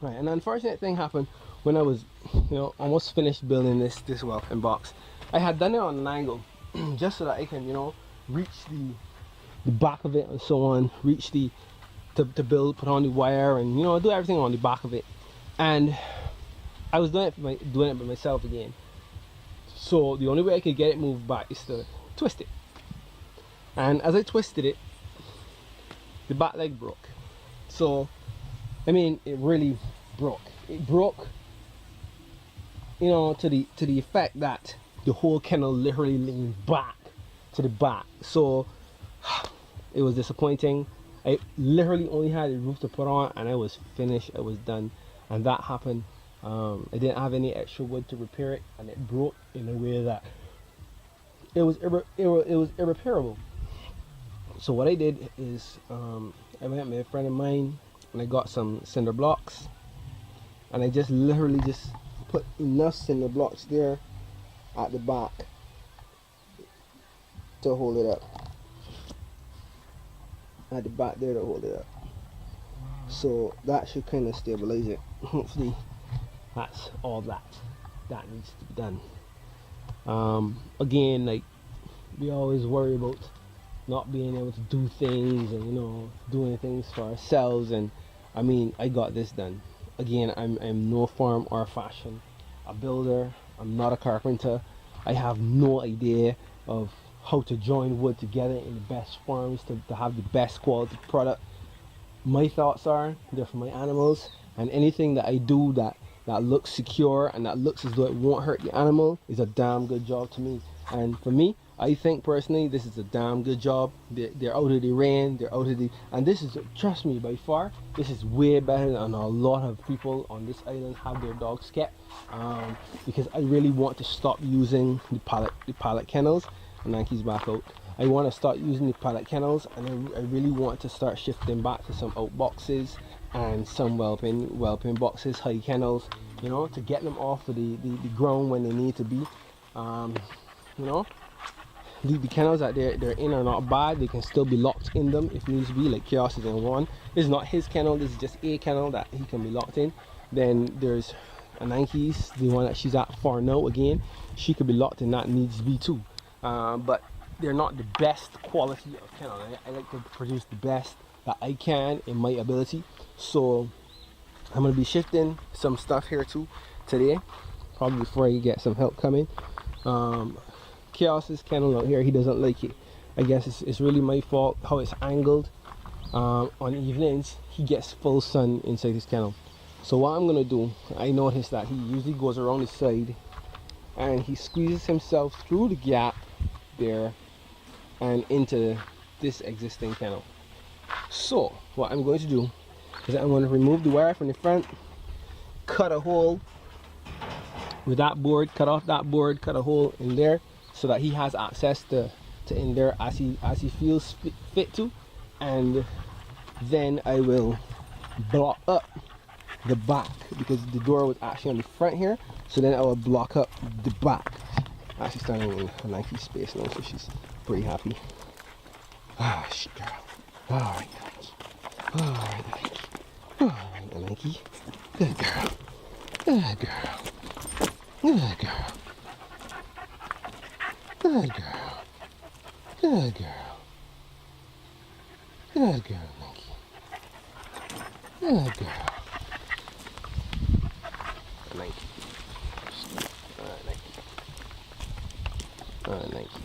Right, and the unfortunate thing happened when I was, almost finished building this whelping box. I had done it on an angle, just so that I can, reach the back of it and so on, reach to build, put on the wire, and do everything on the back of it. And I was doing it by myself again. So the only way I could get it moved back is to twist it. And as I twisted it, the back leg broke. So I mean, it really broke. It broke, to the effect that the whole kennel literally leaned back to the back. So it was disappointing. I literally only had the roof to put on, and I was finished. I was done, and that happened. I didn't have any extra wood to repair it, and it broke in a way that it was irreparable. So what I did is I went with a friend of mine, and I got some cinder blocks, and I just literally just put enough cinder blocks there at the back to hold it up. At the back there to hold it up. So that should kind of stabilize it. Hopefully that's all that needs to be done. Again, like, we always worry about not being able to do things and doing things for ourselves, and I mean, I got this done. Again, I'm no form or fashion a builder. I'm not a carpenter. I have no idea of how to join wood together in the best forms to have the best quality product. My thoughts are they're for my animals, and anything that I do that looks secure and that looks as though it won't hurt the animal is a damn good job to me. And for me, I think personally this is a damn good job. They're out of the rain, they're out of the, and this is, trust me, by far this is way better than a lot of people on this island have their dogs kept, because I really want to stop using the pallet kennels. And Nike's back out. I want to start using the pallet kennels, and I really want to start shifting back to some out boxes and some whelping boxes, high kennels, to get them off of the ground when they need to be. The kennels that they're in are not bad. They can still be locked in them if needs to be, like Highox is in one. This is not his kennel, this is just a kennel that he can be locked in. Then there's a Nike's, the one that she's at for now, again, she could be locked in, that needs to be too. But they're not the best quality of kennel. I like to produce the best that I can in my ability. So I'm going to be shifting some stuff here too today, probably before I get some help coming. Highox's kennel out here, he doesn't like it. I guess it's really my fault how it's angled. On evenings he gets full sun inside his kennel. So what I'm going to do, I noticed that he usually goes around the side and he squeezes himself through the gap there and into this existing kennel. So what I'm going to do is I'm going to remove the wire from the front, cut a hole with that board, cut off that board, cut a hole in there so that he has access to in there as he feels fit to, and then I will block up the back because the door was actually on the front here, so then I will block up the back. Actually standing in a Nike space now, so she's pretty happy. Ah, shit, girl. Alright, Nike. Alright, Nike. Alright, Nike. Good girl. Good girl. Good girl. Good girl. Good girl. Good girl, Nike. Good girl. Nike. Nike.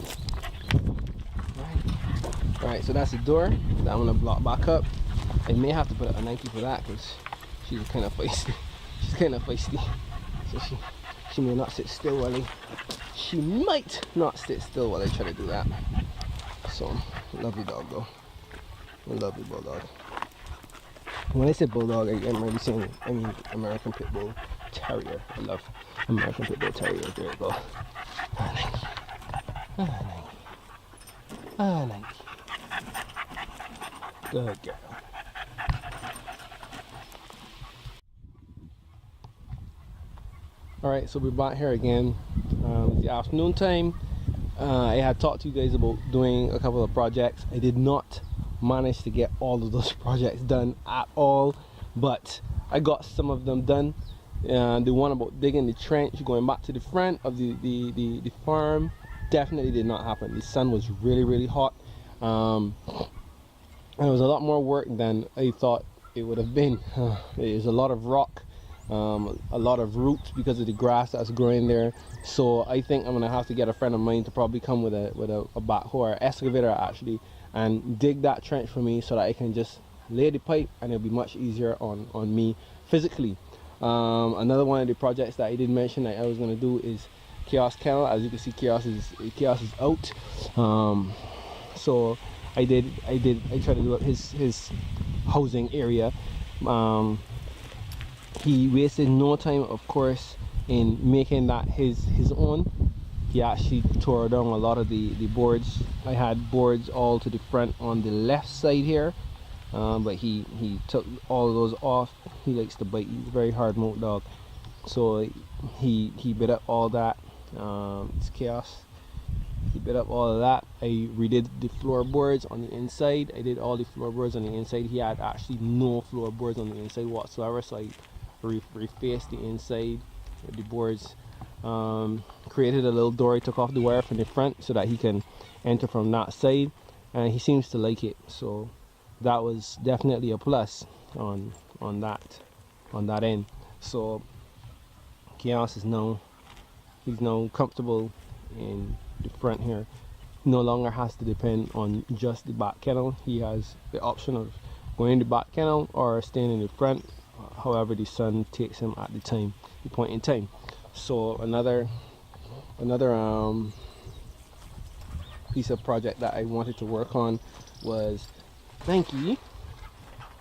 Alright, so that's the door that I'm gonna block back up. I may have to put a Nike for that because she's kind of feisty. She's kind of feisty, so she may not sit still while she might not sit still while I try to do that. So lovely dog though, a lovely bulldog. When I say bulldog, I'm really saying, I mean American Pit Bull Terrier. I love American Pit Bull Terrier. There you go. Nike. Nike. Good girl. Alright, so we're back here again. It's the afternoon time. I had talked to you guys about doing a couple of projects. I did not manage to get all of those projects done at all. but I got some of them done. The one about digging the trench, going back to the front of the farm, definitely did not happen. The sun was really hot. And it was a lot more work than I thought it would have been. There's a lot of rock, a lot of roots because of the grass that's growing there. So I think I'm gonna have to get a friend of mine to probably come with a backhoe or excavator actually, and dig that trench for me so that I can just lay the pipe, and it'll be much easier on me physically. Another one of the projects that I did mention that I was gonna do is Highox Kennel. As you can see, Highox is out. So I tried to do up his housing area. He wasted no time, of course, in making that his own. He actually tore down a lot of the boards. I had boards all to the front on the left side here, but he took all of those off. He likes to bite. He's a very hard moat dog, so he bit up all that. It's chaos. He bit up all of that. I redid the floorboards on the inside. I did all the floorboards on the inside. He had actually no floorboards on the inside whatsoever, so I refaced the inside of the boards. Created a little door. I took off the wire from the front so that he can enter from that side, and he seems to like it. So that was definitely a plus on that end. So Highox is he's now comfortable in the front here. No longer has to depend on just the back kennel. He has the option of going in the back kennel or staying in the front, however the sun takes him at the point in time. So another piece of project that I wanted to work on was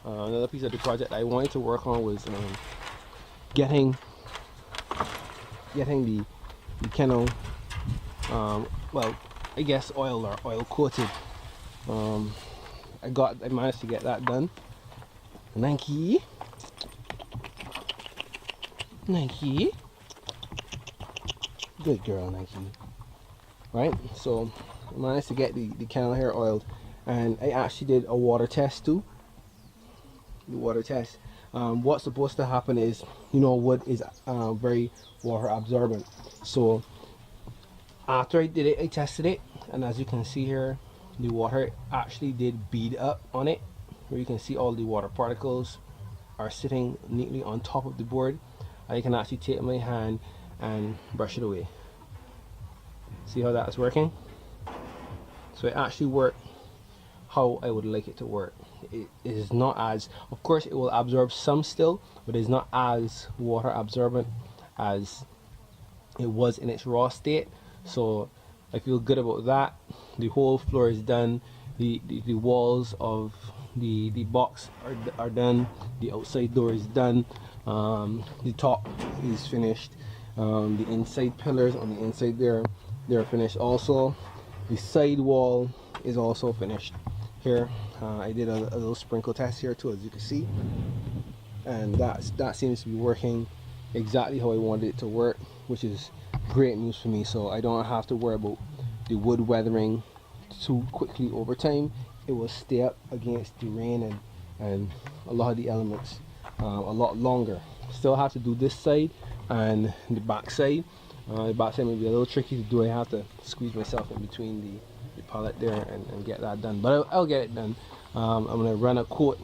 another piece of the project I wanted to work on was getting the kennel, well, I guess oil coated. I managed to get that done. Nike. Good girl, Nike. Right, so I managed to get the kennel hair oiled, and I actually did a water test too. The water test. What's supposed to happen is, wood is very water absorbent. So after I did it, I tested it, and as you can see here, the water actually did bead up on it, where you can see all the water particles are sitting neatly on top of the board. I can actually take my hand and brush it away. See how that's working? So it actually worked how I would like it to work. It is not as, of course it will absorb some still, but it's not as water absorbent as it was in its raw state. So I feel good about that. The whole floor is done. The walls of the box are done. The outside door is done. The top is finished. The inside pillars on the inside they're finished also. The side wall is also finished here. I did a little sprinkle test here too, as you can see, and that seems to be working exactly how I wanted it to work, which is great news for me. So I don't have to worry about the wood weathering too quickly over time. It will stay up against the rain and a lot of the elements a lot longer. Still have to do this side and the back side. The back side may be a little tricky to do. I have to squeeze myself in between the pallet there and get that done, but I'll get it done. I'm gonna run a coat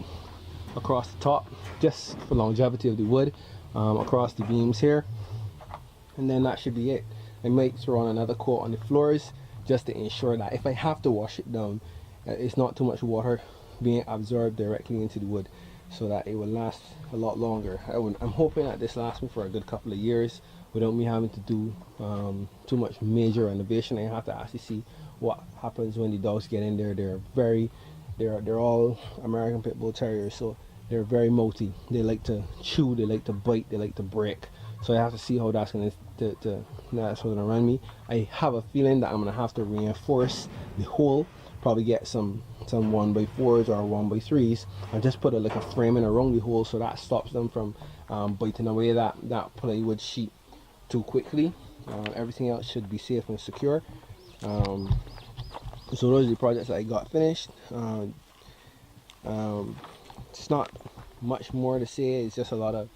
across the top just for longevity of the wood, across the beams here, and then that should be it. I might throw on another coat on the floors just to ensure that if I have to wash it down, it's not too much water being absorbed directly into the wood, so that it will last a lot longer. I'm hoping that this lasts me for a good couple of years without me having to do too much major renovation. I have to actually see what happens when the dogs get in there. They're all American Pit Bull Terriers, so they're very mouthy. They like to chew, they like to bite, they like to break. So I have to see how that's gonna run me. I have a feeling that I'm gonna have to reinforce the hole, probably get some 1x4s or 1x3s, and just put like a framing around the hole so that stops them from biting away that plywood sheet too quickly. Everything else should be safe and secure. So those are the projects that I got finished. It's not much more to say. It's just a lot of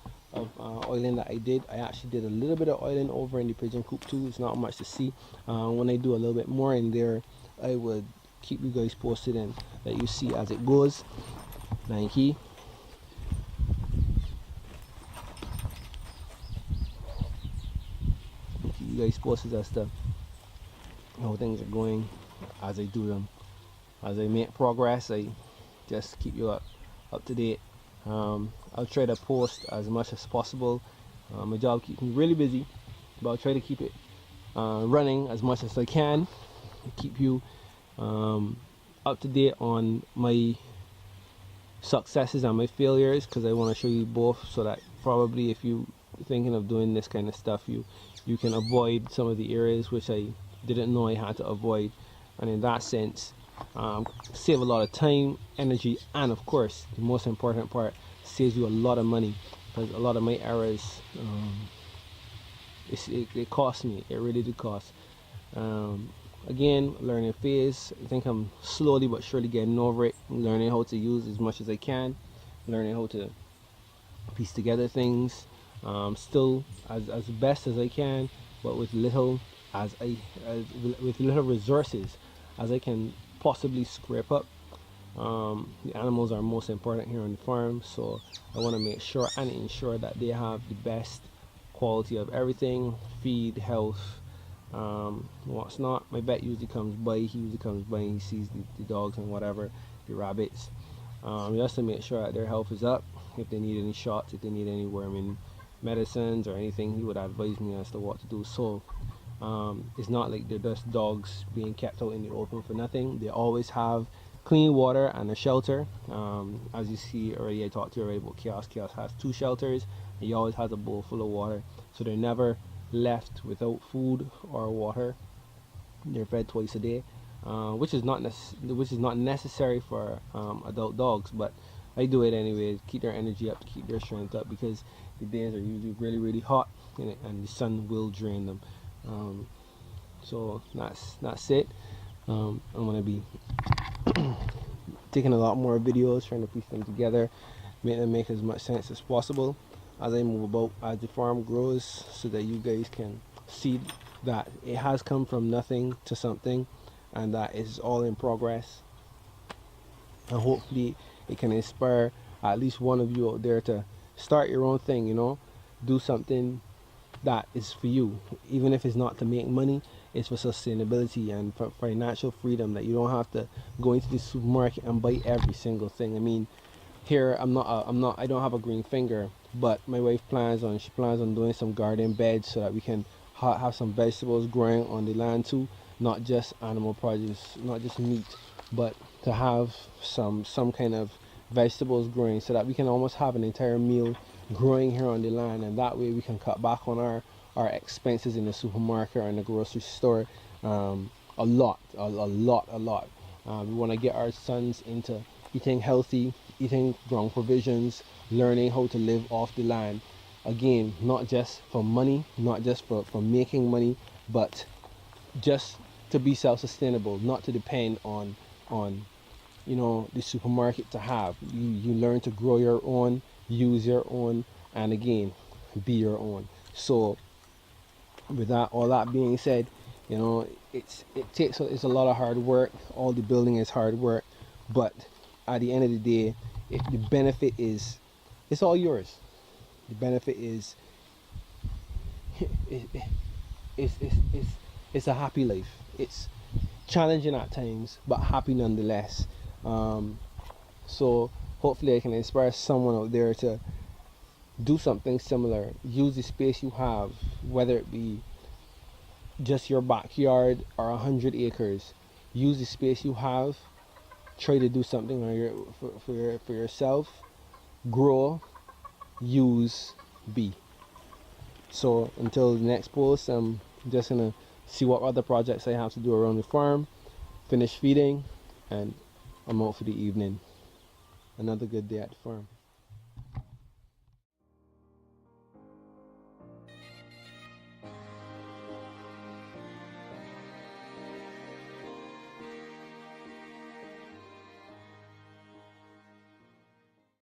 oiling that I did. I actually did a little bit of oiling over in the pigeon coop too. It's not much to see. When I do a little bit more in there, I would keep you guys posted and let you see as it goes. Nike. Keep you guys posted as to how things are going as I do them. As I make progress, I just keep you up to date. I'll try to post as much as possible. My job keeps me really busy, but I'll try to keep it running as much as I can. Keep you up to date on my successes and my failures, because I want to show you both, so that probably if you thinking of doing this kind of stuff, you can avoid some of the areas which I didn't know I had to avoid, and in that sense save a lot of time, energy, and of course the most important part, saves you a lot of money, because a lot of my errors it cost me. It really did cost. Again, learning phase. I think I'm slowly but surely getting over it, learning how to use as much as I can, learning how to piece together things, still as best as I can, but with little with little resources as I can possibly scrape up. The animals are most important here on the farm, so I want to make sure and ensure that they have the best quality of everything, feed, health, what's not. My vet usually comes by, and he sees the dogs and whatever, the rabbits, just to make sure that their health is up. If they need any shots, if they need any worming medicines or anything, he would advise me as to what to do. So it's not like they're just dogs being kept out in the open for nothing. They always have clean water and a shelter. As you see already, I talked to you already about Highox. Highox has 2 shelters. He always has a bowl full of water, so they're never left without food or water. They're fed twice a day, which is not necessary for adult dogs, but I do it anyway. Keep their energy up, to keep their strength up, because the days are usually really hot, and the sun will drain them. So that's it. I'm gonna be taking a lot more videos, trying to piece them together, make them make as much sense as possible as I move about, as the farm grows, so that you guys can see that it has come from nothing to something, and that is all in progress. And hopefully it can inspire at least one of you out there to start your own thing, do something that is for you, even if it's not to make money. It's for sustainability and for financial freedom, that you don't have to go into the supermarket and buy every single thing. I mean, here I don't have a green finger, but my wife plans on doing some garden beds, so that we can have some vegetables growing on the land too, not just animal produce, not just meat, but to have some kind of vegetables growing, so that we can almost have an entire meal growing here on the land, and that way we can cut back on our expenses in the supermarket or in the grocery store a lot. We want to get our sons into eating healthy, eating ground provisions, learning how to live off the land. Again, not just for money, not just for making money, but just to be self-sustainable, not to depend on the supermarket to have. You learn to grow your own, use your own, and again, be your own. So with all that being said, it's a lot of hard work. All the building is hard work, but at the end of the day, if the benefit is, it's all yours. The benefit is it's a happy life. It's challenging at times, but happy nonetheless. So hopefully I can inspire someone out there to do something similar. Use the space you have, whether it be just your backyard or 100 acres. Use the space you have. Try to do something for yourself. Grow, use, be. So until the next post, I'm just gonna see what other projects I have to do around the farm, finish feeding, and I'm out for the evening. Another good day at the farm.